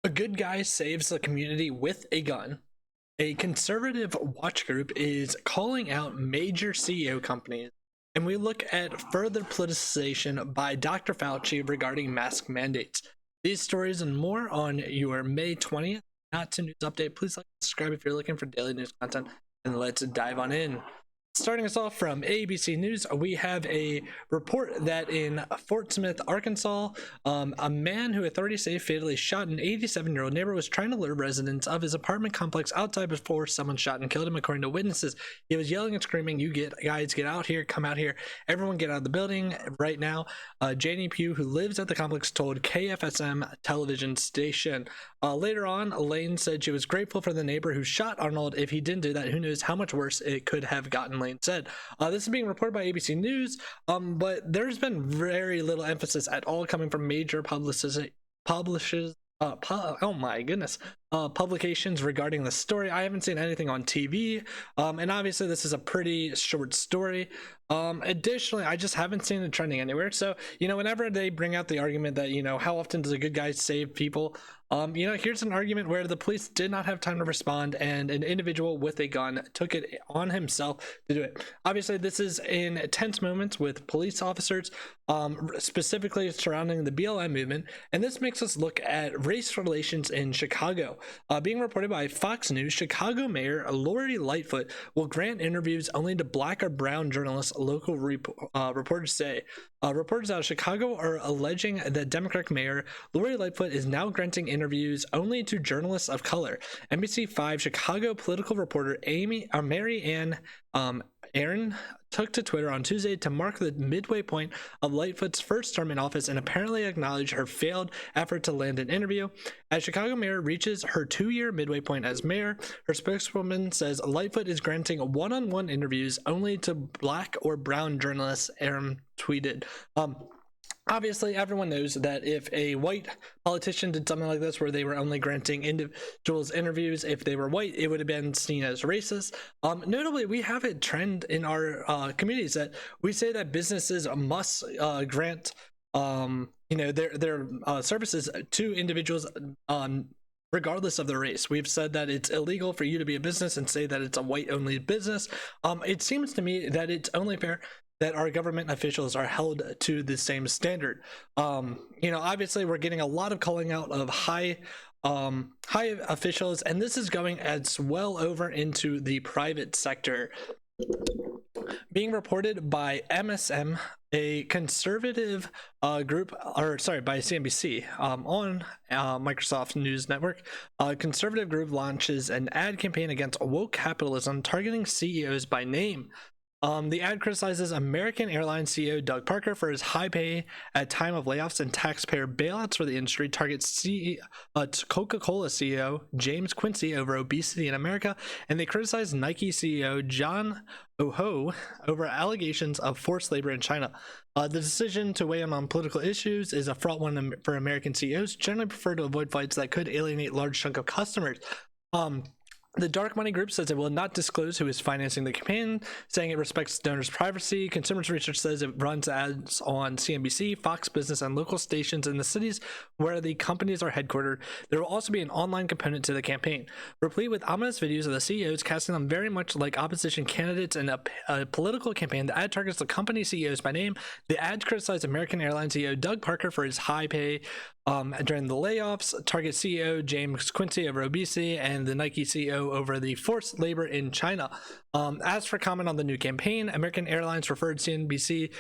A good guy saves the community with a gun. A conservative watch group is calling out major CEO companies, and we look at further politicization by Dr. Fauci regarding mask mandates. These stories and more on your May 20th Not to News update. Please like and subscribe if you're looking for daily news content, and let's dive on in. Starting us off from ABC News, we have a report that in Fort Smith, Arkansas, a man who authorities say fatally shot an 87-year-old neighbor was trying to lure residents of his apartment complex outside before someone shot and killed him, according to witnesses. He was yelling and screaming, guys, get out here, come out here, everyone get out of the building right now." Janie Pugh, who lives at the complex, told KFSM television station. Later on, Lane said she was grateful for the neighbor who shot Arnold. If he didn't do that, who knows how much worse it could have gotten, Lane said. This is being reported by ABC News, but there's been very little emphasis at all coming from major publications regarding the story. I haven't seen anything on TV, and obviously this is a pretty short story. Additionally, I just haven't seen it trending anywhere. So, whenever they bring out the argument that, how often does a good guy save people? Here's an argument where the police did not have time to respond, and an individual with a gun took it on himself to do it. Obviously, this is in tense moments with police officers, specifically surrounding the BLM movement, and this makes us look at race relations in Chicago. Being reported by Fox News, Chicago Mayor Lori Lightfoot will grant interviews only to black or brown journalists, local reporters say. Reporters out of Chicago are alleging that Democratic Mayor Lori Lightfoot is now granting interviews only to journalists of color. NBC5 Chicago political reporter Mary Ann Aaron took to Twitter on Tuesday to mark the midway point of Lightfoot's first term in office and apparently acknowledge her failed effort to land an interview. As Chicago mayor reaches her 2-year midway point as mayor, her spokeswoman says Lightfoot is granting one-on-one interviews only to black or brown journalists, Aaron tweeted. Obviously, everyone knows that if a white politician did something like this, where they were only granting individuals interviews, if they were white, it would have been seen as racist. Notably, we have a trend in our communities that we say that businesses must grant, their services to individuals regardless of their race. We've said that it's illegal for you to be a business and say that it's a white-only business. It seems to me that it's only fair that our government officials are held to the same standard. Obviously we're getting a lot of calling out of high officials, and this is going as well over into the private sector. Being reported by MSM, a conservative group, by CNBC, on Microsoft News Network, a conservative group launches an ad campaign against woke capitalism targeting CEOs by name. The ad criticizes American Airlines CEO Doug Parker for his high pay at time of layoffs and taxpayer bailouts for the industry, targets Coca-Cola CEO James Quincy over obesity in America, and they criticize Nike CEO John Oho over allegations of forced labor in China. The decision to weigh in on political issues is a fraught one for American CEOs, generally prefer to avoid fights that could alienate large chunk of customers. The dark money group says it will not disclose who is financing the campaign, saying it respects donors' privacy. Consumers Research says it runs ads on CNBC, Fox Business, and local stations in the cities where the companies are headquartered. There will also be an online component to the campaign, replete with ominous videos of the CEOs, casting them very much like opposition candidates in a political campaign. The ad targets the company CEOs by name. The ads criticize American Airlines CEO Doug Parker for his high pay during the layoffs, target CEO James Quincy over obesity, and the Nike CEO over the forced labor in China. As for comment on the new campaign, American Airlines referred CNBC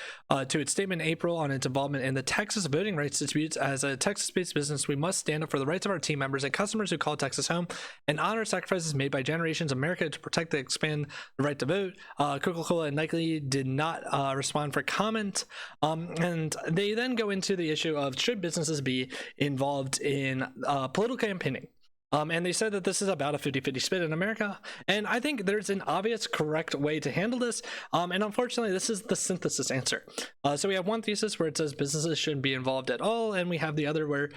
to its statement in April on its involvement in the Texas voting rights disputes. As a Texas-based business, we must stand up for the rights of our team members and customers who call Texas home and honor sacrifices made by generations of America to protect and expand the right to vote. Coca-Cola and Nike did not respond for comment, and they then go into the issue of should businesses be involved in political campaigning. And they said that this is about a 50-50 split in America. And I think there's an obvious correct way to handle this. And unfortunately, this is the synthesis answer. So we have one thesis where it says businesses shouldn't be involved at all. And we have the other where,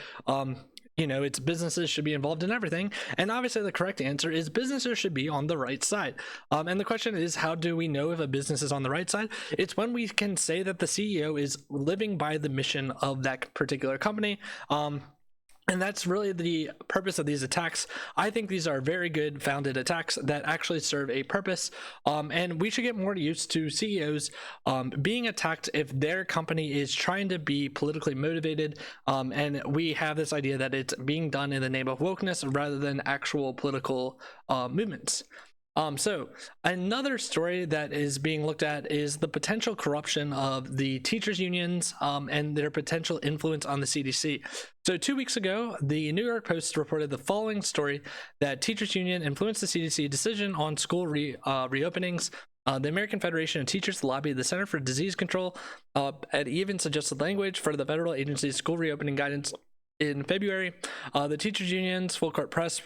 it's businesses should be involved in everything. And obviously the correct answer is businesses should be on the right side. And the question is, how do we know if a business is on the right side? It's when we can say that the CEO is living by the mission of that particular company. And that's really the purpose of these attacks. I think these are very good founded attacks that actually serve a purpose. And we should get more used to CEOs being attacked if their company is trying to be politically motivated. And we have this idea that it's being done in the name of wokeness rather than actual political movements. So another story that is being looked at is the potential corruption of the teachers unions and their potential influence on the CDC. So 2 weeks ago, the New York Post reported the following story that teachers union influenced the CDC decision on school reopenings. The American Federation of Teachers lobbied the Center for Disease Control and even suggested language for the federal agency's school reopening guidance. In February, the teachers union's full court press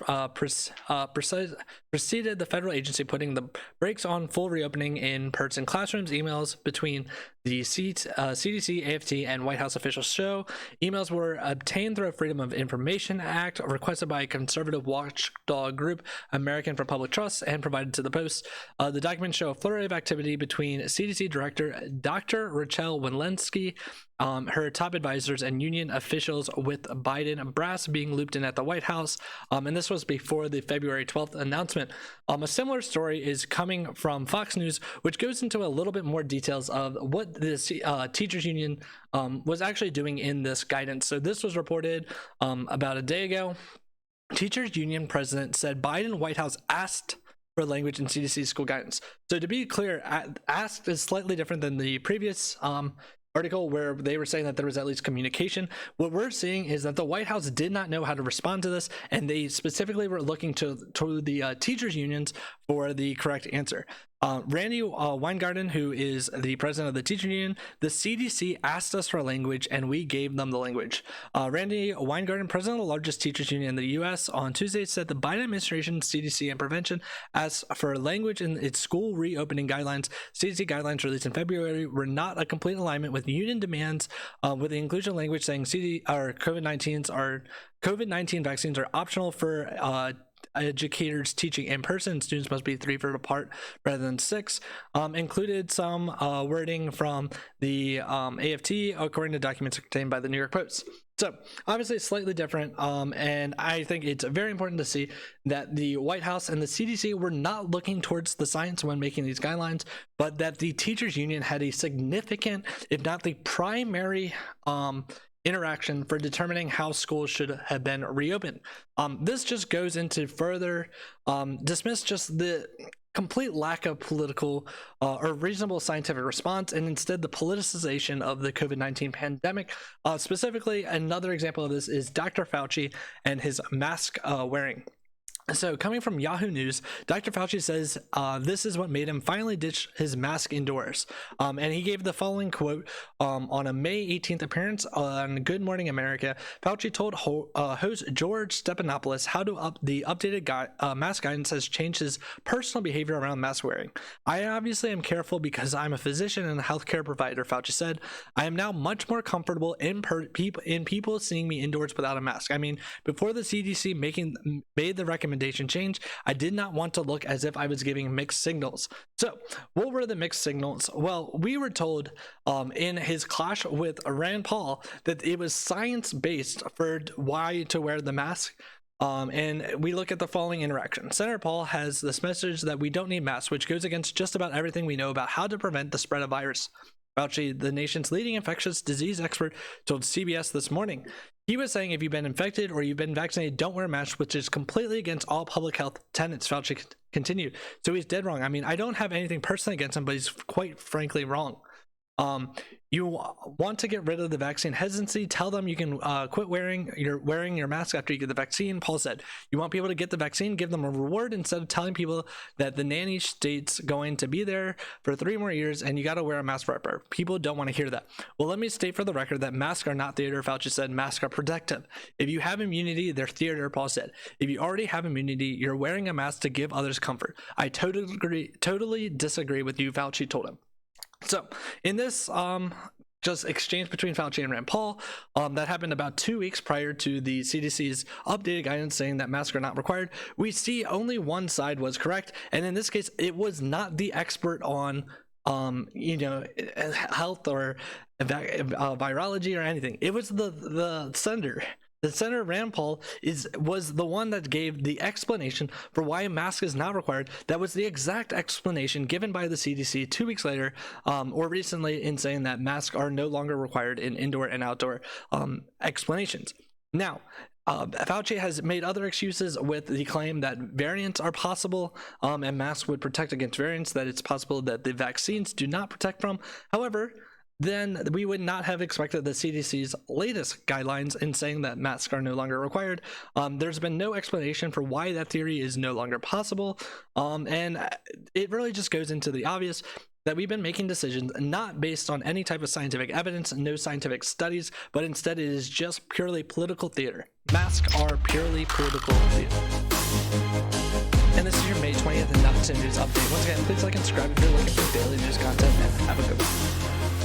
preceded the federal agency putting the brakes on full reopening in-person classrooms. Emails between the CDC, AFT, and White House officials show emails were obtained through a Freedom of Information Act requested by a conservative watchdog group, American for Public Trust, and provided to the Post. The documents show a flurry of activity between CDC Director Dr. Rachel Walensky, her top advisors, and union officials, with Biden brass being looped in at the White House. And this was before the February 12th announcement. A similar story is coming from Fox News, which goes into a little bit more details of what the teachers union was actually doing in this guidance. So this was reported about a day ago. Teachers union president said Biden White House asked for language in CDC school guidance. So to be clear, asked is slightly different than the previous article where they were saying that there was at least communication. What we're seeing is that the White House did not know how to respond to this, and they specifically were looking to the teachers unions for the correct answer. Randy Weingarten, who is the president of the teacher union, the CDC asked us for language and we gave them the language. Randy Weingarten, president of the largest teachers union in the U.S., on Tuesday said the Biden administration, CDC, and prevention asked for language in its school reopening guidelines. CDC guidelines released in February were not a complete alignment with union demands, with the inclusion of language saying COVID-19 vaccines are optional for educators teaching in person. Students must be 3 feet apart rather than 6. Included some wording from the AFT, according to documents contained by the New York Post. So obviously it's slightly different, and I think it's very important to see that the White House and the CDC were not looking towards the science when making these guidelines, but that the teachers union had a significant, if not the primary, interaction for determining how schools should have been reopened. This just goes into further dismiss just the complete lack of political or reasonable scientific response, and instead the politicization of the COVID-19 pandemic. Specifically, another example of this is Dr. Fauci and his mask wearing. So coming from Yahoo News, Dr. Fauci says this is what made him finally ditch his mask indoors. And he gave the following quote on a May 18th appearance on Good Morning America. Fauci told host George Stephanopoulos how to the updated mask guidance has changed his personal behavior around mask wearing. I obviously am careful because I'm a physician and a healthcare provider, Fauci said. I am now much more comfortable in people seeing me indoors without a mask. I mean, before the CDC made the recommendation change, I did not want to look as if I was giving mixed signals. So what were the mixed signals? Well, we were told in his clash with Rand Paul that it was science-based for why to wear the mask. And we look at the following interaction. Senator Paul has this message that we don't need masks, which goes against just about everything we know about how to prevent the spread of virus. Fauci, the nation's leading infectious disease expert, told CBS this morning. He was saying if you've been infected or you've been vaccinated, don't wear a mask, which is completely against all public health tenets, Fauci continued. So he's dead wrong. I mean, I don't have anything personally against him, but he's quite frankly wrong. You want to get rid of the vaccine hesitancy, tell them you can quit wearing your mask after you get the vaccine, Paul said. You want people to get the vaccine, give them a reward instead of telling people that the nanny state's going to be there for 3 more years and you got to wear a mask forever. People don't want to hear that. Well, let me state for the record that masks are not theater, Fauci said. Masks are protective. If you have immunity, they're theater, Paul said. If you already have immunity, you're wearing a mask to give others comfort. I totally disagree with you, Fauci told him. So in this just exchange between Fauci and Rand Paul that happened about 2 weeks prior to the CDC's updated guidance saying that masks are not required, we see only one side was correct, and in this case it was not the expert on health or virology or anything. It was the senator The Senator Rand Paul was the one that gave the explanation for why a mask is not required. That was the exact explanation given by the CDC 2 weeks later, or recently, in saying that masks are no longer required in indoor and outdoor explanations. Now, Fauci has made other excuses with the claim that variants are possible, and masks would protect against variants, that it's possible that the vaccines do not protect from. However, then we would not have expected the CDC's latest guidelines in saying that masks are no longer required. There's been no explanation for why that theory is no longer possible, and it really just goes into the obvious that we've been making decisions not based on any type of scientific evidence, no scientific studies, but instead it is just purely political theater. Masks are purely political theater. And this is your May 20th and Not News update. Once again, please like and subscribe if you're looking for daily news content, and have a good one.